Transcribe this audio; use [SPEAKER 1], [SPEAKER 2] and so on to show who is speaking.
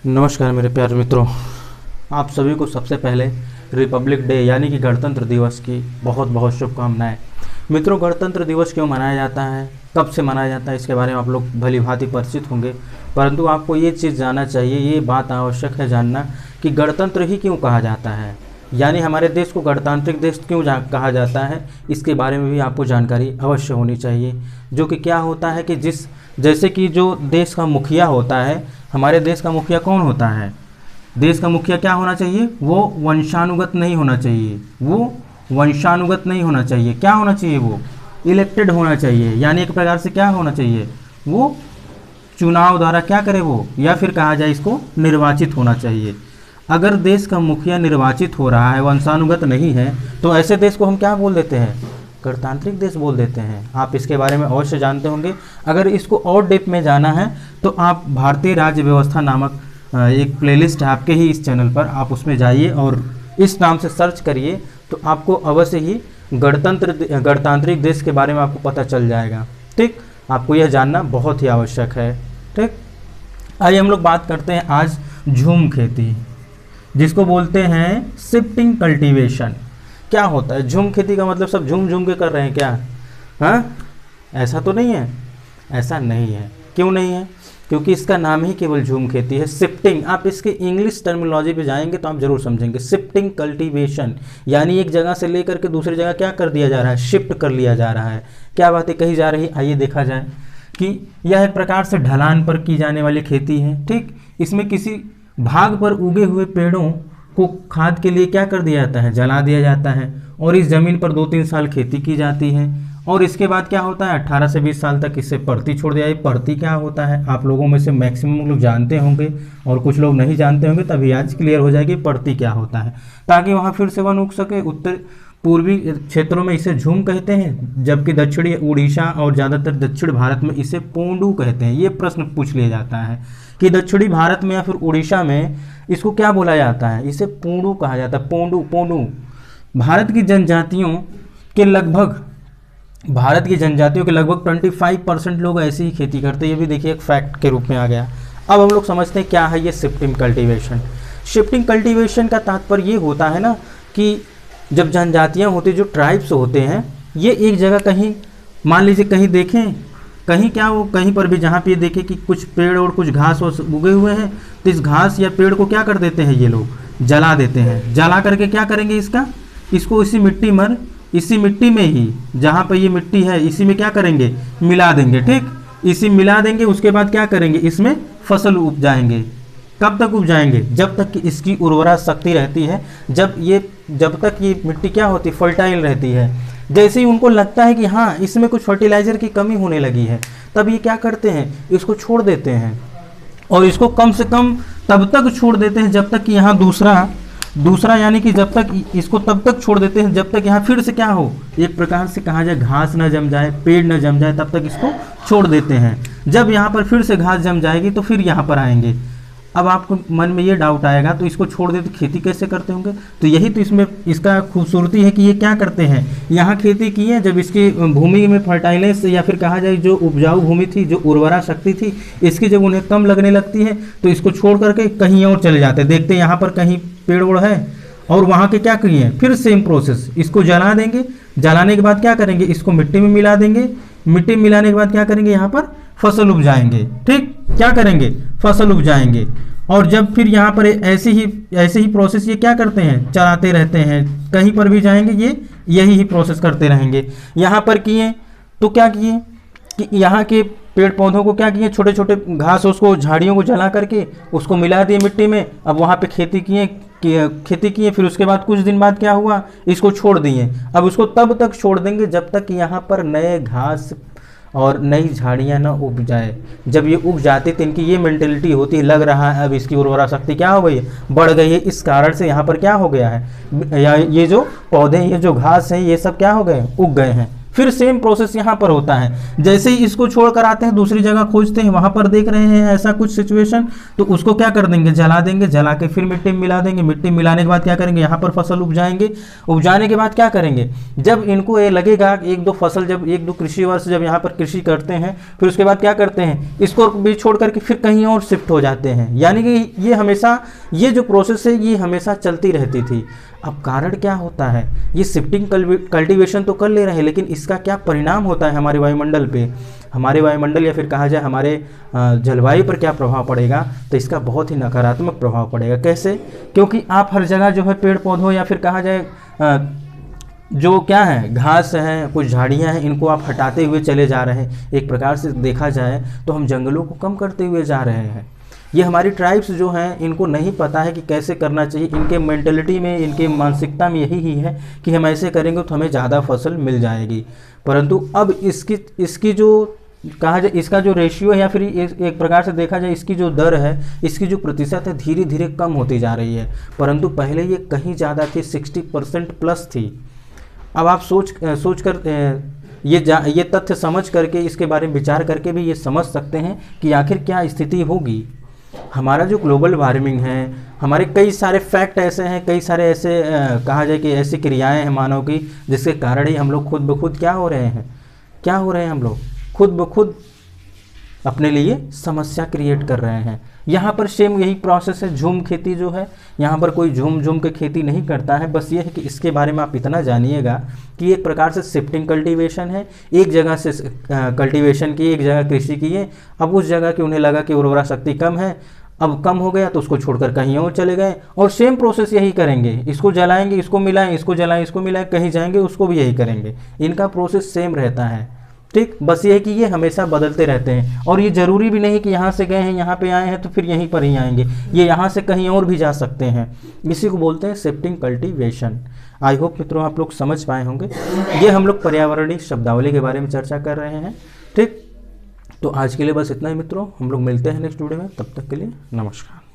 [SPEAKER 1] नमस्कार मेरे प्यारे मित्रों, आप सभी को सबसे पहले रिपब्लिक डे यानी कि गणतंत्र दिवस की बहुत बहुत शुभकामनाएं। मित्रों, गणतंत्र दिवस क्यों मनाया जाता है, कब से मनाया जाता है, इसके बारे में आप लोग भली भांति परिचित होंगे। परंतु आपको ये चीज़ जानना चाहिए, ये बात आवश्यक है जानना कि गणतंत्र ही क्यों कहा जाता है, यानी हमारे देश को गणतांत्रिक देश क्यों कहा जाता है, इसके बारे में भी आपको जानकारी अवश्य होनी चाहिए। जो कि क्या होता है कि जैसे कि जो देश का मुखिया होता है, हमारे देश का मुखिया कौन होता है, देश का मुखिया क्या होना चाहिए, वो वंशानुगत नहीं होना चाहिए, वो वंशानुगत नहीं होना चाहिए, क्या होना चाहिए, वो इलेक्टेड होना चाहिए, यानी एक प्रकार से क्या होना चाहिए, वो चुनाव द्वारा क्या करे वो, या फिर कहा जाए इसको निर्वाचित होना चाहिए। अगर देश का मुखिया निर्वाचित हो रहा है, वंशानुगत नहीं है, तो ऐसे देश को हम क्या बोल देते हैं, गणतांत्रिक देश बोल देते हैं। आप इसके बारे में अवश्य जानते होंगे। अगर इसको और डेप्थ में जाना है तो आप भारतीय राज्य व्यवस्था नामक एक प्लेलिस्ट है आपके ही इस चैनल पर, आप उसमें जाइए और इस नाम से सर्च करिए तो आपको अवश्य ही गणतांत्रिक देश के बारे में आपको पता चल जाएगा। ठीक, आपको यह जानना बहुत ही आवश्यक है। ठीक, आइए हम लोग बात करते हैं आज झूम खेती, जिसको बोलते हैं शिफ्टिंग कल्टीवेशन। क्या होता है झूम खेती का मतलब सब झूम झूम के कर रहे हैं क्या, हाँ? ऐसा तो नहीं है, ऐसा नहीं है। क्यों नहीं है? क्योंकि इसका नाम ही केवल झूम खेती है। शिफ्टिंग, आप इसके इंग्लिश टर्मिनोलॉजी पे जाएंगे तो आप जरूर समझेंगे। शिफ्टिंग कल्टीवेशन यानी एक जगह से लेकर के दूसरी जगह क्या कर दिया जा रहा है, शिफ्ट कर लिया जा रहा है। क्या बातें कही जा रही, आइए देखा जाए कि यह एक प्रकार से ढलान पर की जाने वाली खेती है। ठीक, इसमें किसी भाग पर उगे हुए पेड़ों को खाद के लिए क्या कर दिया जाता है, जला दिया जाता है, और इस ज़मीन पर 2-3 साल खेती की जाती है। और इसके बाद क्या होता है, 18 से 20 साल तक इससे परती छोड़ दिया जाए। परती क्या होता है, आप लोगों में से मैक्सिमम लोग जानते होंगे और कुछ लोग नहीं जानते होंगे, तभी आज क्लियर हो जाएगी परती क्या होता है, ताकि वहाँ फिर से वन उग सके। उत्तर पूर्वी क्षेत्रों में इसे झूम कहते हैं, जबकि दक्षिणी उड़ीसा और ज़्यादातर दक्षिण भारत में इसे पोंडू कहते हैं। ये प्रश्न पूछ लिया जाता है कि दक्षिणी भारत में या फिर उड़ीसा में इसको क्या बोला जाता है, इसे पोंडू कहा जाता है। पोंडू पोंडू भारत की जनजातियों के लगभग 25% लोग ऐसी ही खेती करते हैं। ये भी देखिए एक फैक्ट के रूप में आ गया। अब हम लोग समझते हैं क्या है ये शिफ्टिंग कल्टीवेशन। शिफ्टिंग कल्टीवेशन का तात्पर्य ये होता है ना कि जब जनजातियाँ होती, जो ट्राइब्स होते हैं, ये एक जगह कहीं मान लीजिए कहीं देखें, कहीं क्या वो कहीं पर भी जहाँ पे ये देखें कि कुछ पेड़ और कुछ घास उगे हुए हैं, तो इस घास या पेड़ को क्या कर देते हैं, ये लोग जला देते हैं। जला करके क्या करेंगे, इसको इसी मिट्टी में ही जहाँ पर ये मिट्टी है इसी में क्या करेंगे, मिला देंगे। ठीक, इसी मिला देंगे। उसके बाद क्या करेंगे, इसमें फसल उपजाएंगे। कब तक उपजाएंगे, जब तक कि इसकी उर्वरा शक्ति रहती है, जब तक ये मिट्टी क्या होती है, फर्टाइल रहती है। जैसे ही उनको लगता है कि हाँ इसमें कुछ फर्टिलाइजर की कमी होने लगी है, तब ये क्या करते हैं, इसको छोड़ देते हैं। और इसको कम से कम तब तक छोड़ देते हैं जब तक कि यहाँ दूसरा यानी कि जब तक इसको तब तक छोड़ देते हैं जब तक यहाँ फिर से क्या हो, एक प्रकार से कहा जाए घास न जम जाए, पेड़ न जम जाए, तब तक इसको छोड़ देते हैं। जब यहाँ पर फिर से घास जम जाएगी तो फिर यहाँ पर आएंगे। अब आपको मन में ये डाउट आएगा तो इसको छोड़ दे तो खेती कैसे करते होंगे, तो यही तो इसमें इसका खूबसूरती है कि ये क्या करते हैं, यहाँ खेती की है, जब इसकी भूमि में फर्टाइलेंस या फिर कहा जाए जो उपजाऊ भूमि थी, जो उर्वरा शक्ति थी, इसकी जब उन्हें कम लगने लगती है तो इसको छोड़ करके कहीं और चले जाते हैं। देखते हैं यहाँ पर कहीं पेड़ ओड़ है और वहाँ के क्या किए, फिर सेम प्रोसेस, इसको जला देंगे। जलाने के बाद क्या करेंगे, इसको मिट्टी में मिला देंगे। मिट्टी में मिलाने के बाद क्या करेंगे, यहाँ पर फसल उपजाएंगे। ठीक, क्या करेंगे, फसल उपजाएंगे। और जब फिर यहाँ पर ऐसे ही प्रोसेस ये क्या करते हैं, चलाते रहते हैं। कहीं पर भी जाएंगे ये यही ही प्रोसेस करते रहेंगे। यहाँ पर किए तो क्या किए कि यहाँ के पेड़ पौधों को क्या किए, छोटे छोटे घास उसको झाड़ियों को जला करके उसको मिला दिए मिट्टी में। अब वहाँ पे खेती किए। फिर उसके बाद कुछ दिन बाद क्या हुआ, इसको छोड़ दिए। अब उसको तब तक छोड़ देंगे जब तक यहाँ पर नए घास और नई झाड़ियाँ न उग जाए। जब ये उग जाती तो इनकी ये मेंटेलिटी होती है, लग रहा है अब इसकी उर्वरा शक्ति क्या हो गई है, बढ़ गई है। इस कारण से यहाँ पर क्या हो गया है, या ये जो पौधे, ये जो घास हैं, ये सब क्या हो गए, उग गए हैं। फिर सेम प्रोसेस यहाँ पर होता है। जैसे ही इसको छोड़कर आते हैं दूसरी जगह खोजते हैं, वहाँ पर देख रहे हैं ऐसा कुछ सिचुएशन, तो उसको क्या कर देंगे, जला देंगे, जला के फिर मिट्टी में मिला देंगे। मिट्टी में मिलाने के बाद क्या करेंगे, यहाँ पर फसल उपजाएंगे। उपजाने के बाद क्या करेंगे, जब इनको ये लगेगा एक दो फसल, जब एक दो कृषि वर्ष जब यहाँ पर कृषि करते हैं, फिर उसके बाद क्या करते हैं, इसको भी छोड़ करके फिर कहीं और शिफ्ट हो जाते हैं। यानी कि ये हमेशा, ये जो प्रोसेस है ये हमेशा चलती रहती थी। अब कारण क्या होता है, ये शिफ्टिंग कल्टीवेशन तो कर ले रहे हैं, लेकिन इसका क्या परिणाम होता है हमारे वायुमंडल पे, हमारे वायुमंडल या फिर कहा जाए हमारे जलवायु पर क्या प्रभाव पड़ेगा, तो इसका बहुत ही नकारात्मक प्रभाव पड़ेगा। कैसे, क्योंकि आप हर जगह जो है पेड़ पौधों या फिर कहा जाए जो क्या है, घास है, कुछ झाड़ियां हैं, इनको आप हटाते हुए चले जा रहे हैं। एक प्रकार से देखा जाए तो हम जंगलों को कम करते हुए जा रहे हैं। ये हमारी ट्राइब्स जो हैं इनको नहीं पता है कि कैसे करना चाहिए। इनके मेंटलिटी में, इनके मानसिकता में यही ही है कि हम ऐसे करेंगे तो हमें ज़्यादा फसल मिल जाएगी। परंतु अब इसकी जो कहा जाए, इसका जो रेशियो है या फिर एक प्रकार से देखा जाए इसकी जो दर है, इसकी जो प्रतिशत है, धीरे धीरे कम होती जा रही है। परंतु पहले ये कहीं ज़्यादा थी, 60% प्लस थी। अब आप सोच कर ये तथ्य समझ करके, इसके बारे में विचार करके भी ये समझ सकते हैं कि आखिर क्या स्थिति होगी। हमारा जो ग्लोबल वार्मिंग है, हमारे कई सारे फैक्ट ऐसे हैं, कई सारे ऐसे कहा जाए कि ऐसी क्रियाएं हैं मानव की, जिसके कारण ही हम लोग खुद ब खुद क्या हो रहे हैं, हम लोग खुद ब खुद अपने लिए समस्या क्रिएट कर रहे हैं। यहाँ पर सेम यही प्रोसेस है। झूम खेती जो है, यहाँ पर कोई झूम के खेती नहीं करता है। बस ये है कि इसके बारे में आप इतना जानिएगा कि एक प्रकार से शिफ्टिंग कल्टीवेशन है। एक जगह से कल्टीवेशन की, एक जगह कृषि किए, अब उस जगह की उन्हें लगा कि उर्वरा शक्ति कम है, अब कम हो गया तो उसको छोड़कर कहीं और चले गए, और सेम प्रोसेस यही करेंगे। इसको जलाएंगे, इसको मिलाएं, इसको जलाएं, इसको मिलाएं, कहीं जाएंगे उसको भी यही करेंगे। इनका प्रोसेस सेम रहता है। ठीक, बस ये है कि ये हमेशा बदलते रहते हैं। और ये ज़रूरी भी नहीं कि यहाँ से गए हैं, यहाँ पे आए हैं तो फिर यहीं पर ही आएंगे, ये यहाँ से कहीं और भी जा सकते हैं। इसी को बोलते हैं शिफ्टिंग कल्टीवेशन। आई होप मित्रों आप लोग समझ पाए होंगे। ये हम लोग पर्यावरणीय शब्दावली के बारे में चर्चा कर रहे हैं। ठीक, तो आज के लिए बस इतना ही मित्रों, हम लोग मिलते हैं नेक्स्ट वीडियो में। तब तक के लिए नमस्कार।